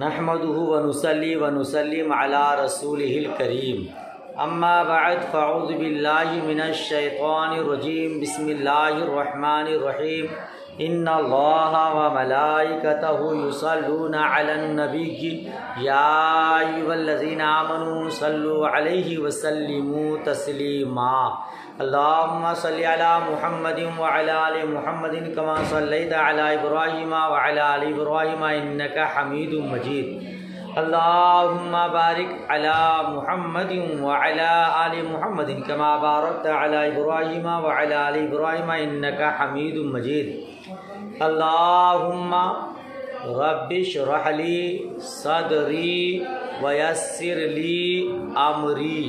نحمده ونصلي ونسلم على رسوله الكريم اما بعد فاعوذ بالله من الشيطان الرجيم بسم الله الرحمن الرحيم ان الله وملائكته يصلون على النبي يا ايها الذين امنوا صلوا عليه وسلموا تسليما اللهم صل على محمد وعلى ال محمد كما صليت على ابراهيم وعلى ال ابراهيم انك حميد مجيد اللهم بارك على محمد وعلى ال محمد كما باركت على ابراهيم وعلى ال ابراهيم انك حميد مجيد اللهم رب اشرح لي صدري ويسر لي امري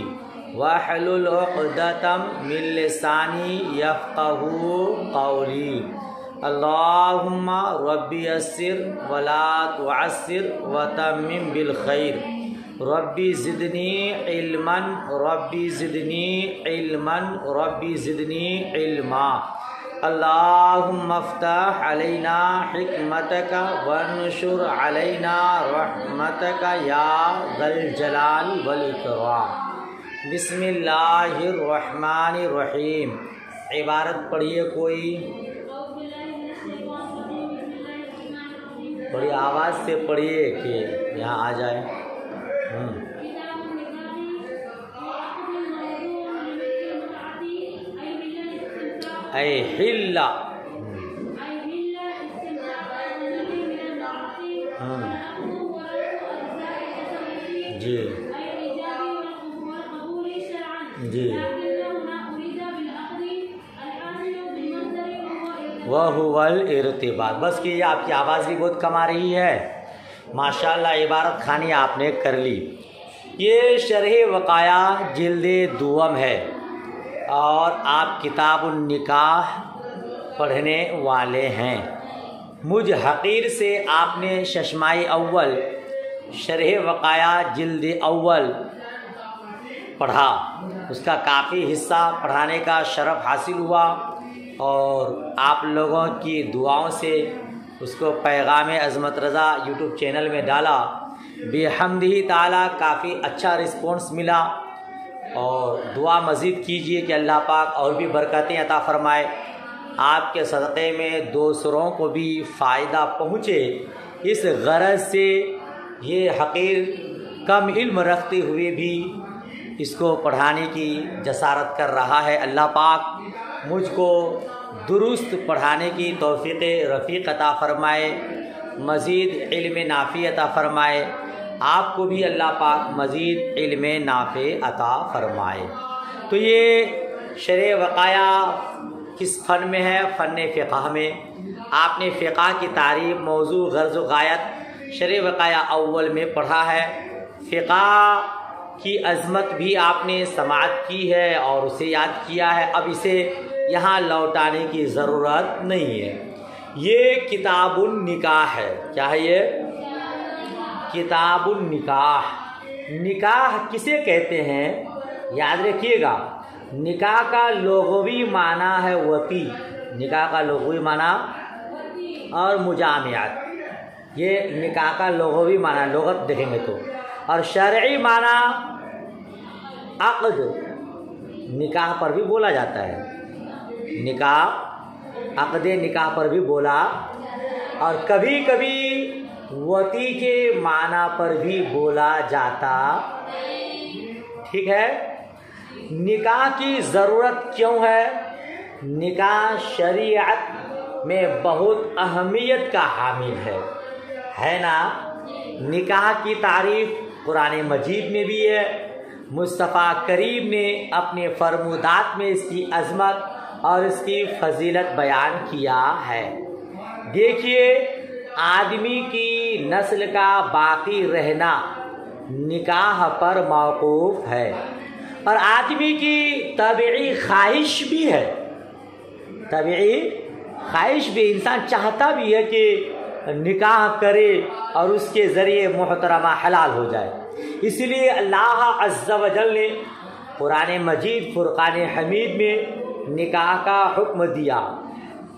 واحلل عقدة من لساني يفقهوا قولي اللهم رب يسر ولا تعسر وتمم بالخير ربي زدني علما ربي زدني علما ربي زدني علما اللهم افتح علينا حكمتك وانشر علينا رحمتك يا ذا الجلال والإكرام بسم اللہ الرحمن الرحیم۔ عبارت پڑھیے کوئی، بڑی آواز سے پڑھیے کہ یہاں آ جائے۔ اے حلہ جی جی وَهُوَ الْإِرْتِبَاطُ۔ بس کہ یہ آپ کی آواز بھی بہت کم آ رہی ہے، ماشاءاللہ عبارت خانی آپ نے کر لی۔ یہ شرح وقایہ جلد دوم ہے اور آپ کتاب النکاح پڑھنے والے ہیں۔ مجھ حقیر سے آپ نے ششمائی اول شرح وقایہ جلد اول پڑھا، اس کا کافی حصہ پڑھانے کا شرف حاصل ہوا اور آپ لوگوں کی دعاؤں سے اس کو پیغام عظمت رضا یوٹیوب چینل میں ڈالا، بحمدہ تعالیٰ کافی اچھا رسپونس ملا، اور دعا مزید کیجئے کہ اللہ پاک اور بھی برکتیں عطا فرمائے، آپ کے صدقے میں دوسروں کو بھی فائدہ پہنچے۔ اس غرض سے یہ حقیر کم علم رکھتے ہوئے بھی اس کو پڑھانے کی جسارت کر رہا ہے۔ اللہ پاک مجھ کو درست پڑھانے کی توفیق رفیق عطا فرمائے، مزید علم نافع عطا فرمائے، آپ کو بھی اللہ پاک مزید علم نافع عطا فرمائے۔ تو یہ شرح وقایہ کس فن میں ہے؟ فن فقہ میں۔ آپ نے فقہ کی تعریف، موضوع، غرض و غایت شرح وقایہ اول میں پڑھا ہے۔ فقہ کی عظمت بھی آپ نے سماعت کی ہے اور اسے یاد کیا ہے، اب اسے یہاں لوٹانے کی ضرورت نہیں ہے۔ یہ کتاب النکاح ہے۔ کیا ہے یہ؟ کتاب النکاح۔ نکاح کسے کہتے ہیں؟ یاد رکھیے گا، نکاح کا لغوی معنی ہے وطی، نکاح کا لغوی معنی اور مجامعت، یہ نکاح کا لغوی معنی لغت دیکھیں گے تو، اور شرعی معنی عقد، نکاح پر بھی بولا جاتا ہے، نکاح، عقد نکاح پر بھی بولا، اور کبھی کبھی وطی کے معنی پر بھی بولا جاتا۔ ٹھیک ہے؟ نکاح کی ضرورت کیوں ہے؟ نکاح شریعت میں بہت اہمیت کا حامل ہے نا؟ نکاح کی تعریف قرآن مجید میں بھی ہے، مصطفیٰ کریم نے اپنے فرمودات میں اس کی عظمت اور اس کی فضیلت بیان کیا ہے۔ دیکھیے، آدمی کی نسل کا باقی رہنا نکاح پر موقوف ہے، اور آدمی کی طبعی خواہش بھی ہے، طبعی خواہش بھی، انسان چاہتا بھی ہے کہ نکاح کرے اور اس کے ذریعے محترمہ حلال ہو جائے۔ اس لیے اللہ عز و جل نے قرآن مجید فرقان حمید میں نکاح کا حکم دیا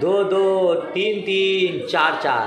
2-2, 3-3, 4-4।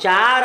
4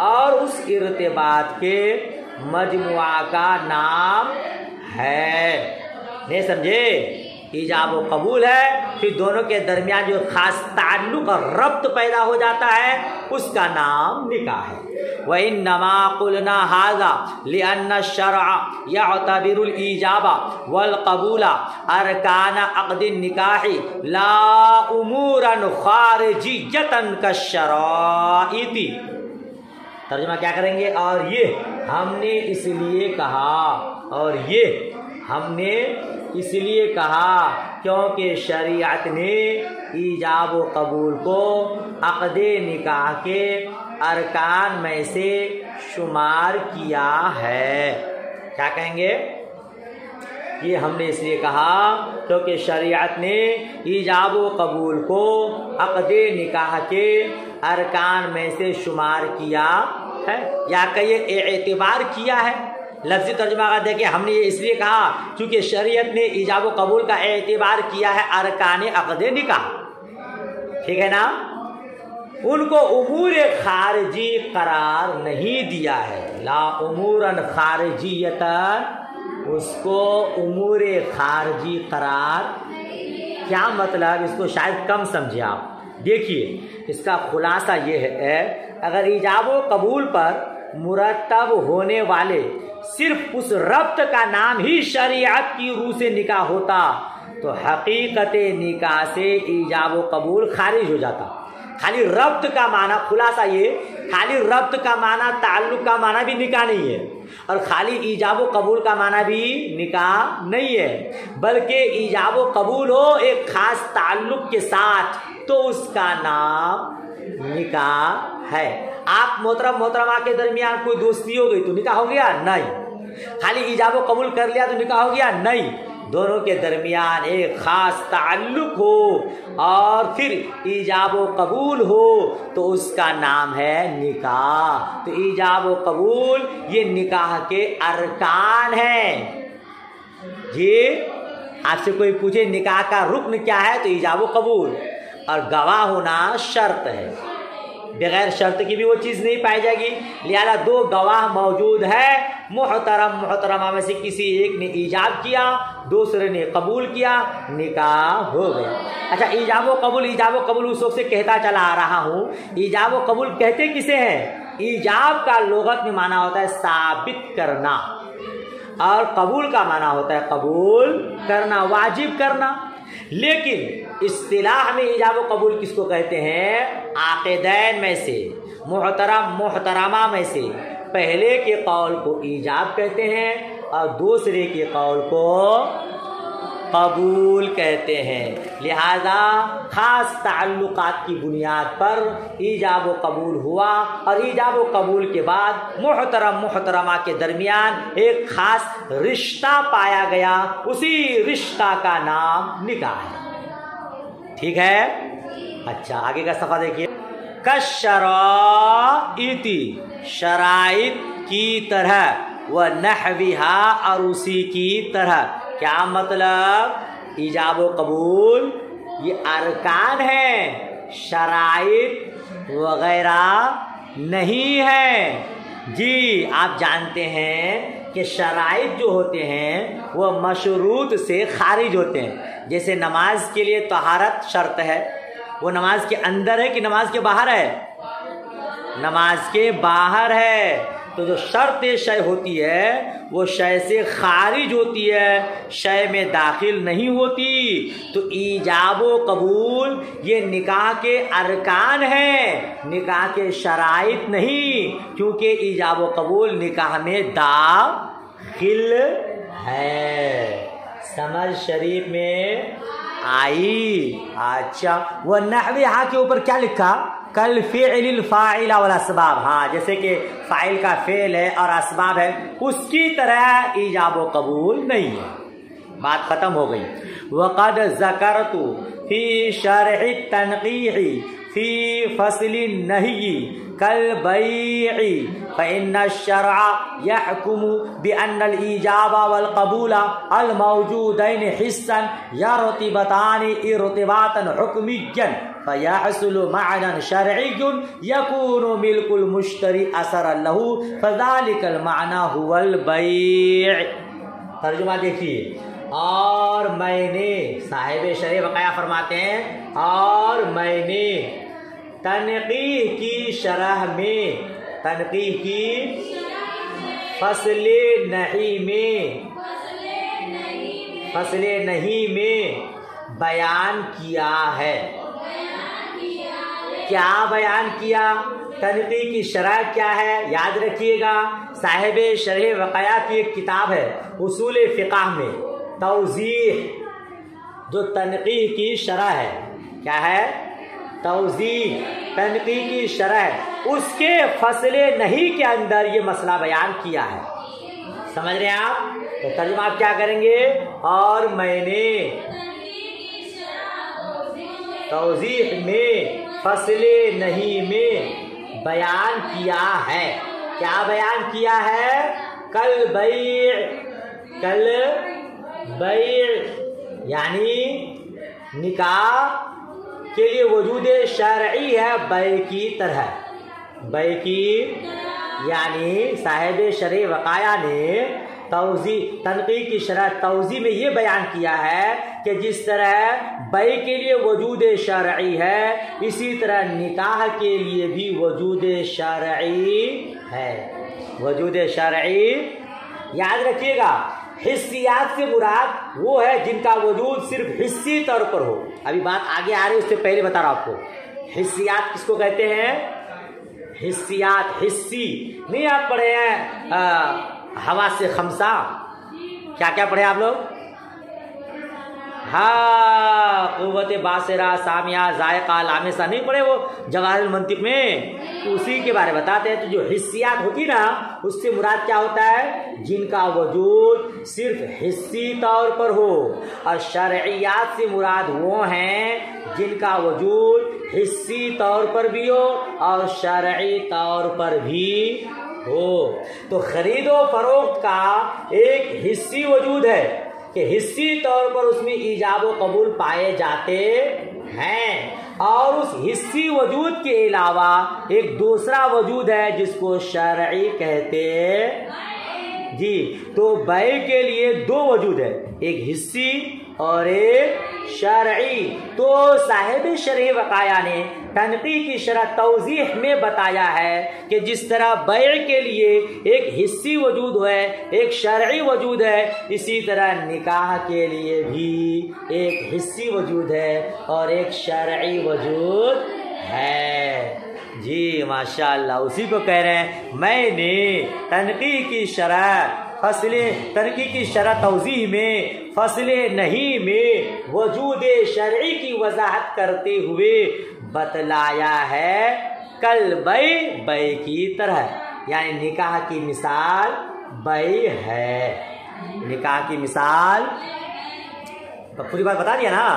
اور اس ارتباط کے مجموعہ کا نام ہے. نہیں سمجھے؟ ایجاب و قبول ہے، پھر دونوں کے درمیان جو خاص تعلق اور ربط پیدا ہو جاتا ہے اس کا نام نکاح ہے. وَإِنَّمَا قُلْنَا هَذَا لِأَنَّ الشَّرْعَ يَعْتَبِرُ الْإِيجَابَ وَالْقَبُولَ أَرْكَانَ عَقْدِ النِّكَاحِ لَا أُمُورًا خَارِجِيَّةً كَالشَّرَائِطِ. ترجمہ کیا کریں گے؟ اور یہ ہم نے اس لیے کہا، اور یہ ہم نے اس لیے کہا کیونکہ شریعت نے ایجاب و قبول کو عقد نکاح کے ارکان میں سے شمار کیا ہے. کیا کہیں گے؟ یہ ہم نے اس لیے کہا کیونکہ شریعت نے ایجاب و قبول کو عقد نکاح کے ارکان میں سے شمار کیا ہے، یا کہیے اعتبار کیا ہے. لفظی ترجمہ کا دیکھیں، ہم نے یہ اس لیے کہا کیونکہ شریعت نے ایجاب و قبول کا اعتبار کیا ہے ارکان عقد نکاح. ٹھیک ہے نا؟ ان کو امور خارجی قرار نہیں دیا ہے. لا امورا خارجیتا، اس کو امور خارجی قرار. کیا مطلب؟ اس کو شاید کم سمجھے آپ. دیکھیے اس کا خلاصہ یہ ہے، اگر ایجاب و قبول پر مرتب ہونے والے صرف اس ربط کا نام ہی شریعت کی روح سے نکاح ہوتا تو حقیقت نکاح سے ایجاب و قبول خارج ہو جاتا. خالی ربط کا معنی، خلاصہ یہ، خالی ربط کا معنی، تعلق کا معنی بھی نکاح نہیں ہے، اور خالی ایجاب و قبول کا معنی بھی نکاح نہیں ہے، بلکہ ایجاب و قبول ہو ایک خاص تعلق کے ساتھ تو اس کا نام نکاح ہے. آپ محترم محترمہ کے درمیان کوئی دوستی ہو گئی تو نکاح ہو گیا؟ نہیں. خالی ایجاب و قبول کر لیا تو نکاح ہو گیا؟ نہیں. دونوں کے درمیان ایک خاص تعلق ہو اور پھر ایجاب و قبول ہو تو اس کا نام ہے نکاح. تو ایجاب و قبول یہ نکاح کے ارکان ہیں. جی آپ سے کوئی پوچھے نکاح کا رکن کیا ہے تو ایجاب و قبول، اور گواہ ہونا شرط ہے. بغیر شرط کی بھی وہ چیز نہیں پائی جائے گی. لہذا دو گواہ موجود ہے، محترم محترمہ میں سے کسی ایک نے ایجاب کیا، دوسرے نے قبول کیا، نکاح ہو گیا. اچھا ایجاب و قبول اس وقت سے کہتا چلا آ رہا ہوں. ایجاب و قبول کہتے کسے ہیں؟ ایجاب کا لغت میں معنی ہوتا ہے ثابت کرنا، اور قبول کا معنی ہوتا ہے قبول کرنا، واجب کرنا. لیکن اصطلاح میں ایجاب و قبول کس کو کہتے ہیں؟ عاقدین میں سے، محترم محترمہ میں سے پہلے کے قول کو ایجاب کہتے ہیں اور دوسرے کے قول کو قبول کہتے ہیں. لہذا خاص تعلقات کی بنیاد پر ایجاب و قبول ہوا، اور ایجاب و قبول کے بعد محترم محترمہ کے درمیان ایک خاص رشتہ پایا گیا، اسی رشتہ کا نام نکاح ہے. ٹھیک ہے؟ اچھا آگے کا صفحہ دیکھیے. کالشرائط، شرائط کی طرح، ونحوها، اور اسی کی طرح. کیا مطلب؟ ایجاب و قبول یہ ارکان ہیں، شرائط وغیرہ نہیں ہے. جی آپ جانتے ہیں کہ شرائط جو ہوتے ہیں وہ مشروط سے خارج ہوتے ہیں. جیسے نماز کے لیے طہارت شرط ہے، وہ نماز کے اندر ہے کہ نماز کے باہر ہے؟ نماز کے باہر ہے. تو جو شرط شے ہوتی ہے وہ شے سے خارج ہوتی ہے، شے میں داخل نہیں ہوتی. تو ایجاب و قبول یہ نکاح کے ارکان ہیں، نکاح کے شرائط نہیں، کیونکہ ایجاب و قبول نکاح میں داخل ہے. سمجھ شریف میں آئی؟ اچھا وہ نحوہا کے اوپر کیا لکھا؟ کل فعل الفاعل والاسباب. ہاں جیسے کہ فاعل کا فعل ہے اور اسباب ہے، اس کی طرح ایجاب و قبول نہیں ہے. بات ختم ہو گئی. وقد ذکرت فی شرح التنقیح فی فصل النہی كالبيع فإن الشرع يحكم بأن الإيجاب والقبول الموجودين حسا يرتبطان ارتباطا حكميا فيحصل معنى شرعي يكون ملك المشتري أثرا له فذلك المعنى هو البيع. ترجمہ دیکھیے. اور میں نے صاحب شرح وقایہ فرماتے ہیں اور میں نے تنقیح کی شرح میں تنقیح کی فصل نہیں میں بیان کیا ہے. کیا بیان کیا؟ تنقیح کی شرح کیا ہے؟ یاد رکھیے گا صاحب شرح وقایہ کی ایک کتاب ہے اصول فقہ میں توضیح، جو تنقیح کی شرح ہے. کیا ہے؟ توضیح، تنقیح کی شرح. اس کے فصل نہیں کے اندر یہ مسئلہ بیان کیا ہے. سمجھ رہے ہیں آپ؟ تو ترجمہ آپ کیا کریں گے؟ اور میں نے توضیح میں فصل نہیں میں بیان کیا ہے. کیا بیان کیا ہے؟ کل بیع یعنی نکاح کے لیے وجود شرعی ہے بیع کی طرح. بیع کی یعنی صاحب شرح وقایہ نے تنقیح کی شرح توضیح میں یہ بیان کیا ہے کہ جس طرح بیع کے لیے وجود شرعی ہے اسی طرح نکاح کے لیے بھی وجود شرعی ہے. وجود شرعی یاد رکھیے گا. حسیات سے مراد وہ ہے جن کا وجود صرف حسی طور پر ہو. ابھی بات آگے آ رہی ہے، اس سے پہلے بتا رہا ہوں آپ کو. حسیات کس کو کہتے ہیں؟ حسیات، حسی نہیں آپ پڑھے ہیں حواس خمسہ؟ کیا کیا پڑھے آپ لوگ؟ ہاں، قوت باصرہ، سامعہ، ذائقہ، لامسہ نہیں پڑھے وہ جواہر المنطق میں؟ اسی کے بارے بتاتے ہیں. تو جو حسیات ہوتی نا اس سے مراد کیا ہوتا ہے؟ جن کا وجود صرف حسی طور پر ہو. اور شرعیات سے مراد وہ ہیں جن کا وجود حسی طور پر بھی ہو اور شرعی طور پر بھی ہو. تو خرید و فروخت کا ایک حسی وجود ہے کہ حسی طور پر اس میں ایجاب و قبول پائے جاتے ہیں، اور اس حسی وجود کے علاوہ ایک دوسرا وجود ہے جس کو شرعی کہتے جی. تو بیع کے لیے دو وجود ہے، ایک حسی اور ایک شرعی. تو صاحب شرح وقایہ نے تنقیح کی شرح توضیح میں بتایا ہے کہ جس طرح بیع کے لیے ایک حسی وجود ہے ایک شرعی وجود ہے، اسی طرح نکاح کے لیے بھی ایک حسی وجود ہے اور ایک شرعی وجود ہے. جی ماشاءاللہ، اسی کو کہہ رہے ہیں میں نے تنقیح کی شرح تنقیح کی شرح توضیح میں فصل نہیں میں وجود شرعی کی وضاحت کرتے ہوئے بتلایا ہے کل بیع کی طرح. یعنی نکاح کی مثال بیع ہے. نکاح کی مثال پوری بات بتا دیا نا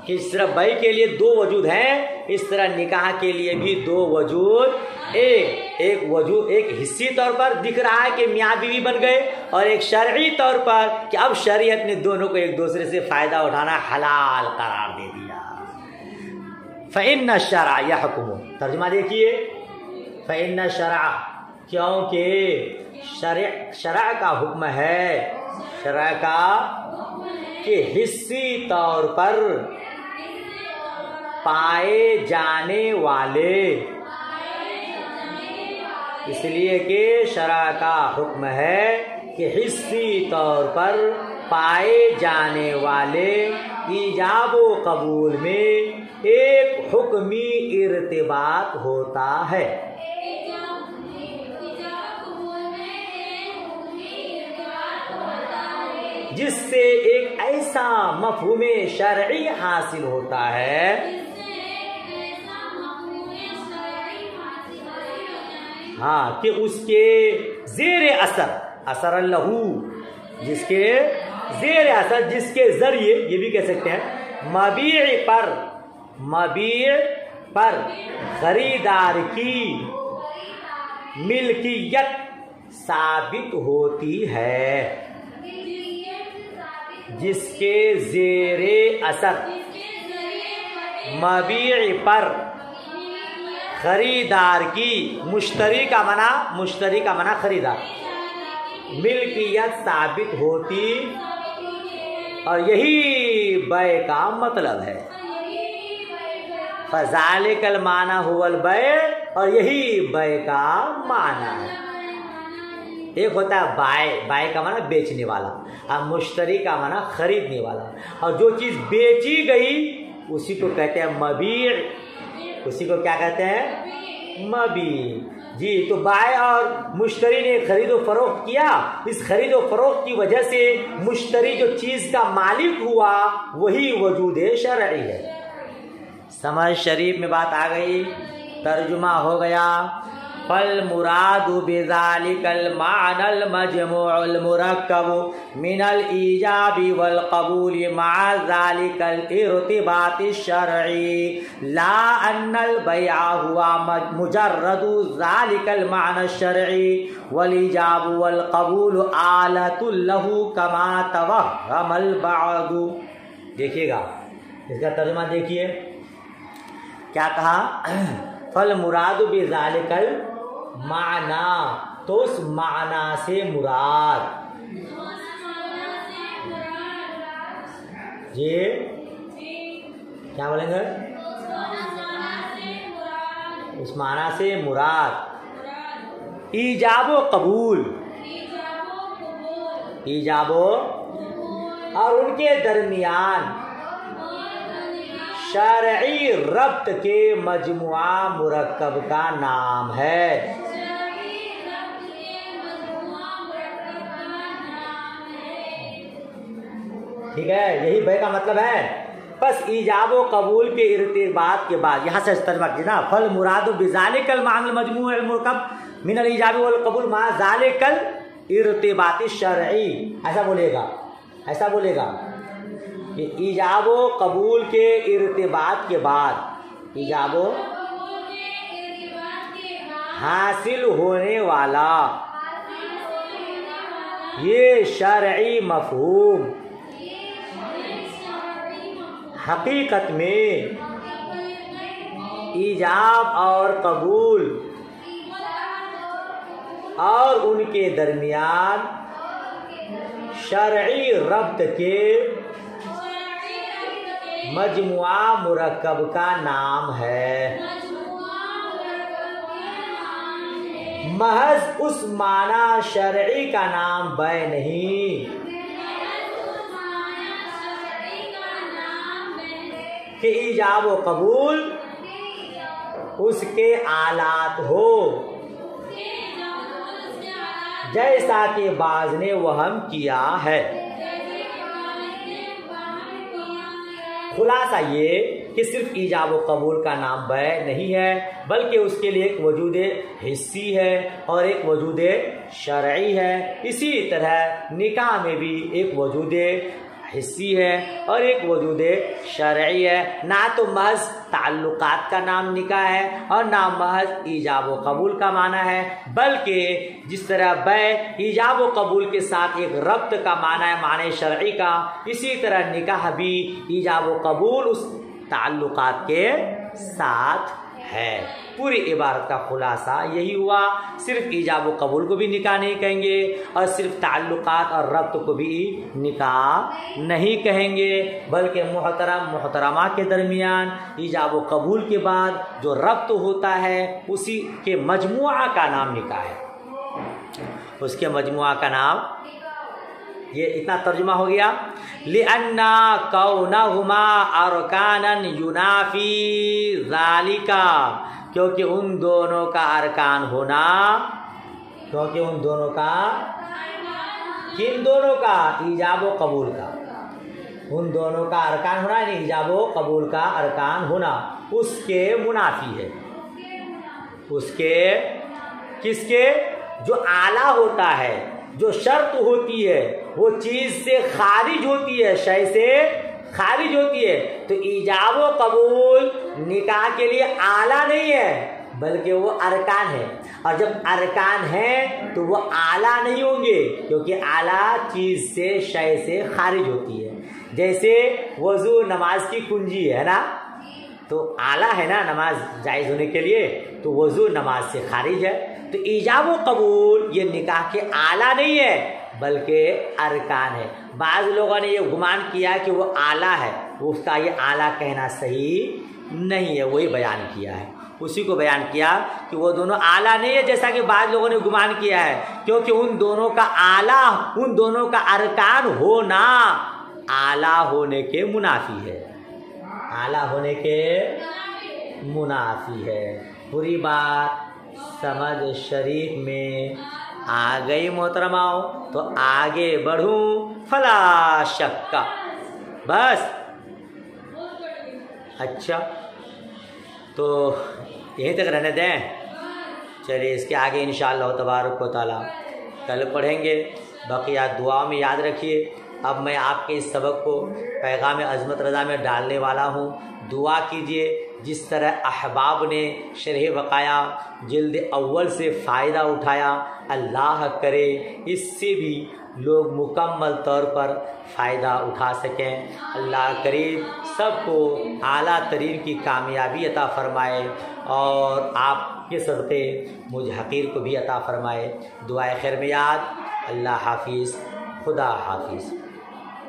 کہ اس طرح بیع کے لیے دو وجود ہیں، اس طرح نکاح کے لیے بھی دو وجود. ایک وجود ایک حسی طور پر دکھ رہا ہے کہ میاں بیوی بن گئے، اور ایک شرعی طور پر کہ اب شریعت نے دونوں کو ایک دوسرے سے فائدہ اٹھانا حلال قرار دے دیا. فإن الشرع يحكم. ترجمہ دیکھیے. فإن الشرع کیونکہ شرع کا حکم ہے، شرع کا کہ حسی طور پر پائے جانے والے، اس لیے کہ شرع کا حکم ہے کہ حسی طور پر پائے جانے والے ایجاب و قبول میں ایک حکمی ارتباط ہوتا ہے. جس سے ایک ایسا مفہوم شرعی حاصل ہوتا ہے ہاں کہ اس کے زیر اثر اللہ، جس کے زیر اثر، جس کے ذریعے یہ بھی کہہ سکتے ہیں مبیع پر خریدار کی ملکیت ثابت ہوتی ہے جس کے زیر اثر مبیع پر خریدار کی مشتری کا منع خریدار ملکیت ثابت ہوتی، اور یہی بیع کا مطلب ہے۔ فذالک المعنی هو البیع، اور یہی بیع کا معنی ہے۔ ایک ہوتا ہے بائع کا معنی بیچنے والا، اور مشتری کا معنی خریدنے والا، اور جو چیز بیچی گئی اسی کو کہتے ہیں مبیع، اسی کو کیا کہتے ہیں؟ مبیع۔ جی، تو بائع اور مشتری نے خرید و فروخت کیا، اس خرید و فروخت کی وجہ سے مشتری جو چیز کا مالک ہوا وہی وجود شرعی ہے۔ سمجھ شریف میں بات آ گئی، ترجمہ ہو گیا۔ فالمراد بذلك المعنى المجموع المركب من الإيجاب والقبول مع ذلك الارتباط الشرعي، لا أن البيع هو مجرد ذلك المعنى الشرعي والإيجاب والقبول آلة له كما توهم البعض۔ دیکھیے گا اس کا ترجمہ، دیکھیے کیا کہا؟ فالمراد بذلك معنی، تو اس معنی سے مراد، جی کیا بولیں گے؟ اس معنی سے مراد ایجاب و قبول، ایجاب و، اور ان کے درمیان شرعی ربط کے مجموعہ مرکب کا نام ہے۔ ٹھیک ہے، یہی بیع کا مطلب ہے۔ پس ایجاب و قبول کے ارتباط کے بعد یہاں سے ترجمہ کیجیے، فالمراد بذالک المعنی المجموع المرکب من الایجاب والقبول مع ذالک الارتباط الشرعی، ایسا بولے گا کہ ایجاب و قبول کے ارتباط کے بعد، ایجاب و حاصل ہونے والا یہ شرعی مفہوم حقیقت میں ایجاب اور قبول اور ان کے درمیان شرعی ربط کے مجموعہ مرکب کا نام ہے۔ محض اس معنی شرعی کا نام بیع نہیں کہ ایجاب و قبول اس کے آلات ہو، جیسا کہ بعض نے وہم کیا ہے۔ خلاصہ یہ کہ صرف ایجاب و قبول کا نام بیع نہیں ہے، بلکہ اس کے لیے ایک وجود حسی ہے اور ایک وجود شرعی ہے۔ اسی طرح نکاح میں بھی ایک وجود حسی ہے اور ایک وجود شرعی ہے۔ نہ تو محض تعلقات کا نام نکاح ہے اور نہ محض ایجاب و قبول کا معنی ہے، بلکہ جس طرح بیع ایجاب و قبول کے ساتھ ایک ربط کا معنی ہے، معنی شرعی کا، اسی طرح نکاح بھی ایجاب و قبول اس تعلقات کے ساتھ ہے۔ پوری عبارت کا خلاصہ یہی ہوا، صرف ایجاب و قبول کو بھی نکاح نہیں کہیں گے اور صرف تعلقات اور ربط کو بھی نکاح نہیں کہیں گے، بلکہ محترم محترمہ کے درمیان ایجاب و قبول کے بعد جو ربط ہوتا ہے اسی کے مجموعہ کا نام نکاح ہے، اس کے مجموعہ کا نام۔ یہ اتنا ترجمہ ہو گیا۔ لِأَنَّ كَوْنَهُمَا أَرْكَانًا يُنَافِي ذَلِكَ، کیونکہ ان دونوں کا ارکان ہونا، کیونکہ ان دونوں کا، کن دونوں کا؟ ایجاب و قبول کا، ان دونوں کا ارکان ہونا یعنی ایجاب و قبول کا ارکان ہونا اس کے منافی ہے، اس کے، کس کے؟ جو اعلیٰ ہوتا ہے، جو شرط ہوتی ہے وہ چیز سے خارج ہوتی ہے، شے سے خارج ہوتی ہے، تو ایجاب و قبول نکاح کے لیے اعلیٰ نہیں ہے بلکہ وہ ارکان ہے، اور جب ارکان ہیں تو وہ اعلیٰ نہیں ہوں گے، کیونکہ اعلیٰ چیز سے شے سے خارج ہوتی ہے۔ جیسے وضو نماز کی کنجی ہے نا، تو اعلیٰ ہے نا نماز جائز ہونے کے لیے، تو وضو نماز سے خارج ہے۔ تو ایجاب و قبول یہ نکاح کے اعلیٰ نہیں ہے بلکہ ارکان ہے۔ بعض لوگوں نے یہ گمان کیا کہ وہ اعلیٰ ہے، اس کا یہ اعلیٰ کہنا صحیح نہیں ہے، وہی بیان کیا ہے، اسی کو بیان کیا کہ وہ دونوں اعلیٰ نہیں ہے جیسا کہ بعض لوگوں نے گمان کیا ہے، کیونکہ ان دونوں کا اعلیٰ، ان دونوں کا ارکان ہونا اعلیٰ ہونے کے منافی ہے، اعلیٰ ہونے کے منافی ہے۔ پوری بات سمجھ شریف میں آ گئی محترماؤ؟ تو آگے بڑھوں فلا شک کا، بس اچھا تو یہیں تک رہنے دیں، چلیے اس کے آگے انشاءاللہ تبارک و تعالی کل پڑھیں گے۔ بقیہ دعاؤں میں یاد رکھیے۔ اب میں آپ کے اس سبق کو پیغام عظمت رضا میں ڈالنے والا ہوں، دعا کیجئے۔ جس طرح احباب نے شرح وقایع جلد اول سے فائدہ اٹھایا، اللہ کرے اس سے بھی لوگ مکمل طور پر فائدہ اٹھا سکیں۔ اللہ کریم سب کو اعلیٰ ترین کی کامیابی عطا فرمائے، اور آپ کے صدقے مجھ حقیر کو بھی عطا فرمائے۔ دعائے خیر میں یاد۔ اللہ حافظ، خدا حافظ۔